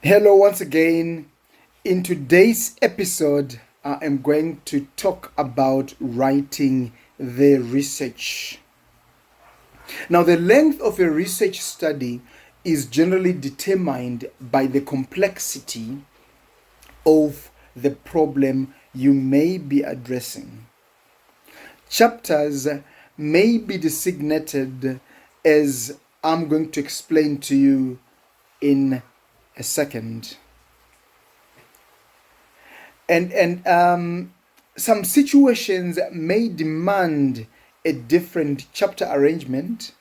Hello, once again. In today's episode, I am going to talk about writing the research. Now, the length of a research study is generally determined by the complexity of the problem you may be addressing. Chapters may be designated as I'm going to explain to you in a second. And some situations may demand a different chapter arrangement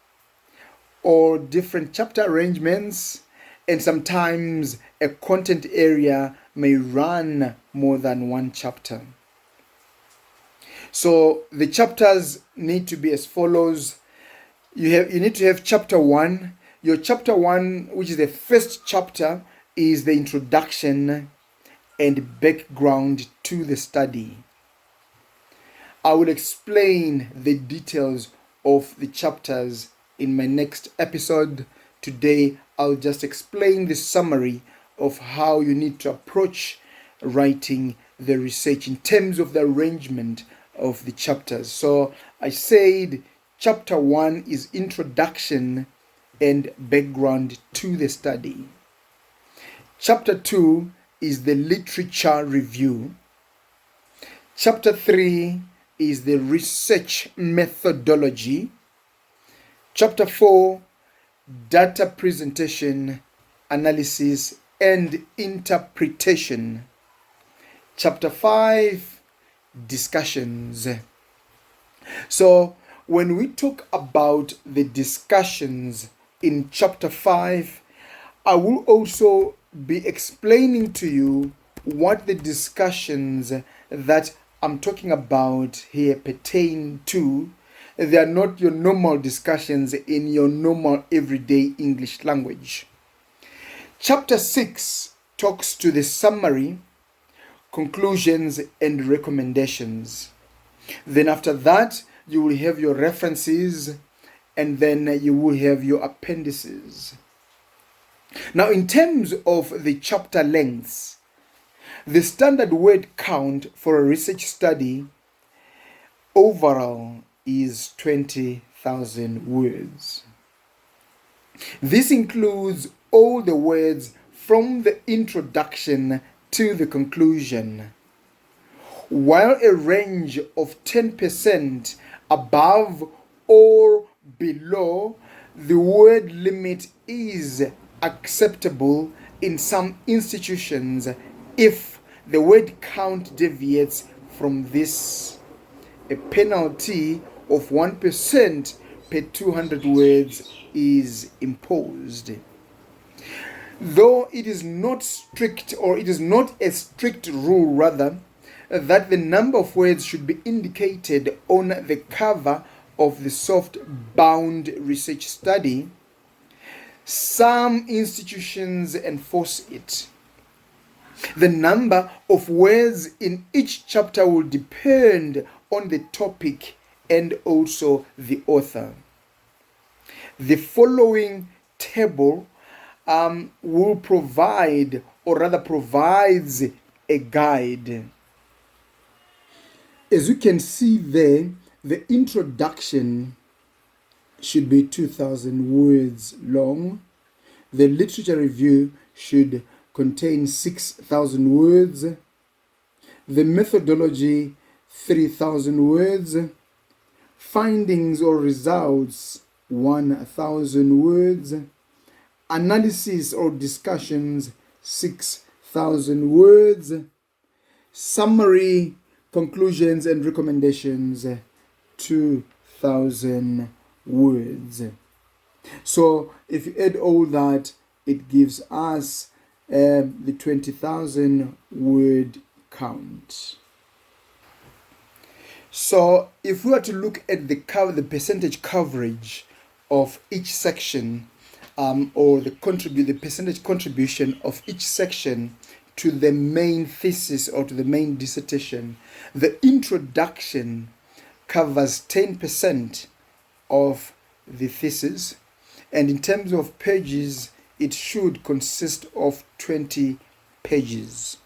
or different chapter arrangements, and sometimes a content area may run more than one chapter. So the chapters need to be as follows. You need to have chapter 1. Your chapter 1, which is the first chapter, is the introduction and background to the study. I will explain the details of the chapters in my next episode. Today, I'll just explain the summary of how you need to approach writing the research in terms of the arrangement of the chapters. So I said chapter 1 is introduction and background to the study. Chapter 2 is the literature review. Chapter 3 is the research methodology. Chapter 4, data presentation, analysis, and interpretation. Chapter 5, discussions. So when we talk about the discussions in chapter 5, I will also be explaining to you what the discussions that I'm talking about here pertain to. They are not your normal discussions in your normal everyday English language. Chapter 6 talks to the summary, conclusions, and recommendations. Then after that, you will have your references, and then you will have your appendices. Now, in terms of the chapter lengths, the standard word count for a research study overall is 20,000 words. This includes all the words from the introduction to the conclusion, while a range of 10% above or below the word limit is acceptable in some institutions if the word count deviates from this. A penalty of 1% per 200 words is imposed. Though it is not strict, or it is not a strict rule rather, that the number of words should be indicated on the cover of the soft-bound research study, some institutions enforce it. The number of words in each chapter will depend on the topic and also the author. The following table will provide, or rather provides, a guide. As you can see there, the introduction should be 2,000 words long. The literature review should contain 6,000 words. The methodology, 3,000 words. Findings or results, 1,000 words. Analysis or discussions, 6,000 words. Summary, conclusions, and recommendations, 2,000 words. So if you add all that, it gives us the 20,000 word count. So if we were to look at the percentage coverage of each section, or the percentage contribution of each section to the main thesis or to the main dissertation, the introduction covers 10% of the thesis, and in terms of pages, it should consist of 20 pages.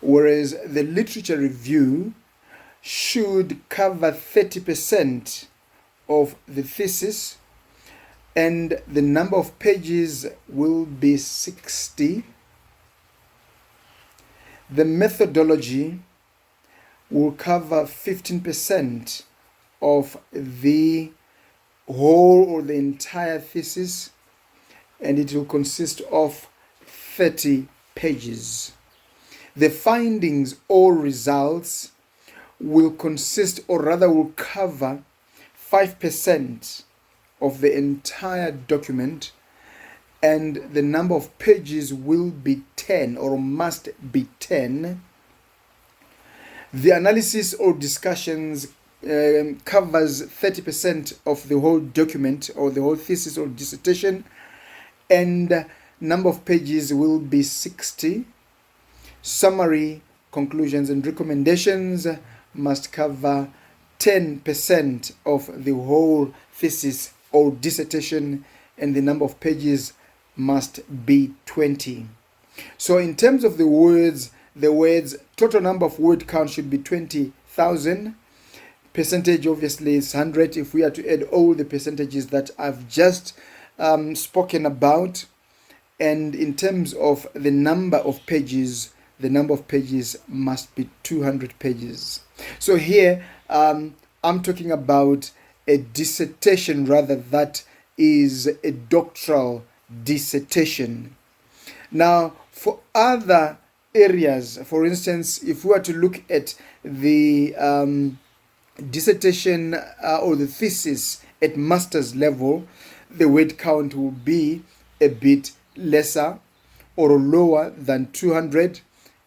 Whereas the literature review should cover 30% of the thesis, and the number of pages will be 60. The methodology will cover 15% of the whole or the entire thesis, and it will consist of 30 pages. The findings or results will consist, or rather will cover 5% of the entire document, and the number of pages will be 10 or must be 10. The analysis or discussions covers 30% of the whole document or the whole thesis or dissertation, and number of pages will be 60. Summary, conclusions, and recommendations must cover 10% of the whole thesis or dissertation, and the number of pages must be 20. So in terms of the words total number of word count should be 20,000. Percentage obviously is 100 if we are to add all the percentages that I've just spoken about. And in terms of the number of pages must be 200 pages. So here I'm talking about a dissertation, rather, that is a doctoral dissertation. Now, for other areas, for instance, if we were to look at the dissertation or the thesis at master's level, the word count will be a bit lesser or lower than 200.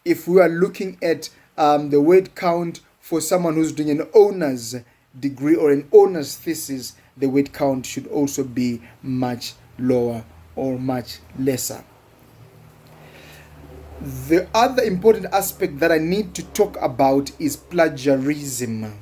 If we are looking at the word count for someone who's doing an honors degree or an honors thesis, the word count should also be much lower or much lesser. The other important aspect that I need to talk about is plagiarism.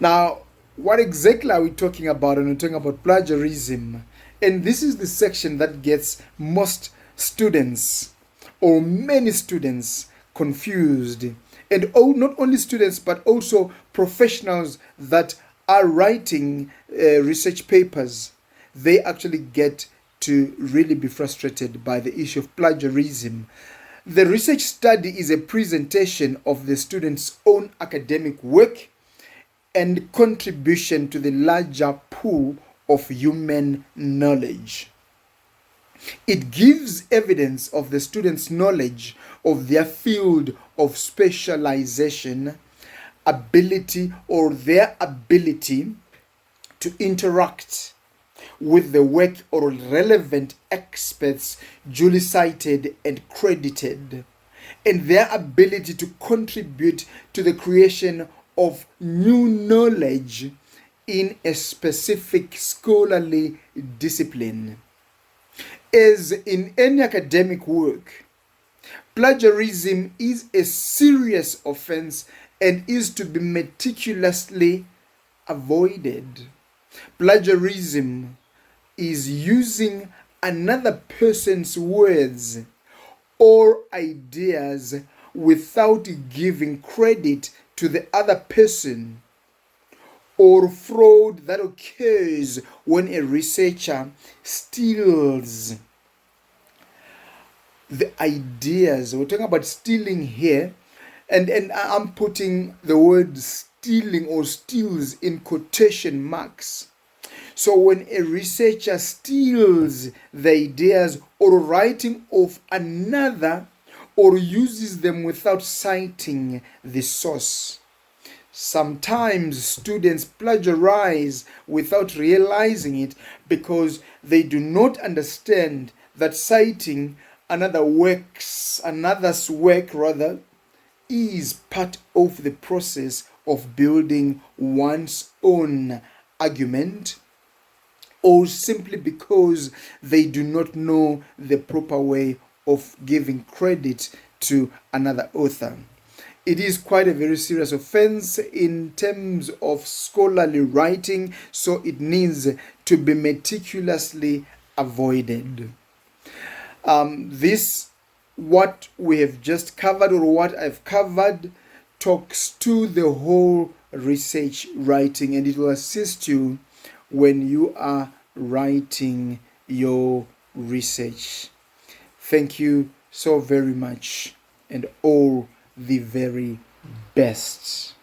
Now, what exactly are we talking about? And we're talking about plagiarism. And this is the section that gets most students or many students confused. And not only students, but also professionals that are writing research papers. They actually get to really be frustrated by the issue of plagiarism. The research study is a presentation of the student's own academic work and contribution to the larger pool of human knowledge. It gives evidence of the student's knowledge of their field of specialization, ability, or their ability to interact with the work or relevant experts duly cited and credited, and their ability to contribute to the creation of new knowledge in a specific scholarly discipline. As in any academic work, plagiarism is a serious offense and is to be meticulously avoided. Plagiarism is using another person's words or ideas without giving credit to the other person, or fraud that occurs when a researcher steals the ideas. We're talking about stealing here, and I'm putting the word stealing or steals in quotation marks. So when a researcher steals the ideas or writing of another, or uses them without citing the source. Sometimes students plagiarize without realizing it because they do not understand that citing another's work is part of the process of building one's own argument, or simply because they do not know the proper way of giving credit to another author. It is quite a very serious offense in terms of scholarly writing, so it needs to be meticulously avoided. This, what we have just covered, or what I've covered, talks to the whole research writing, and it will assist you when you are writing your research. Thank you so very much, and all the very best.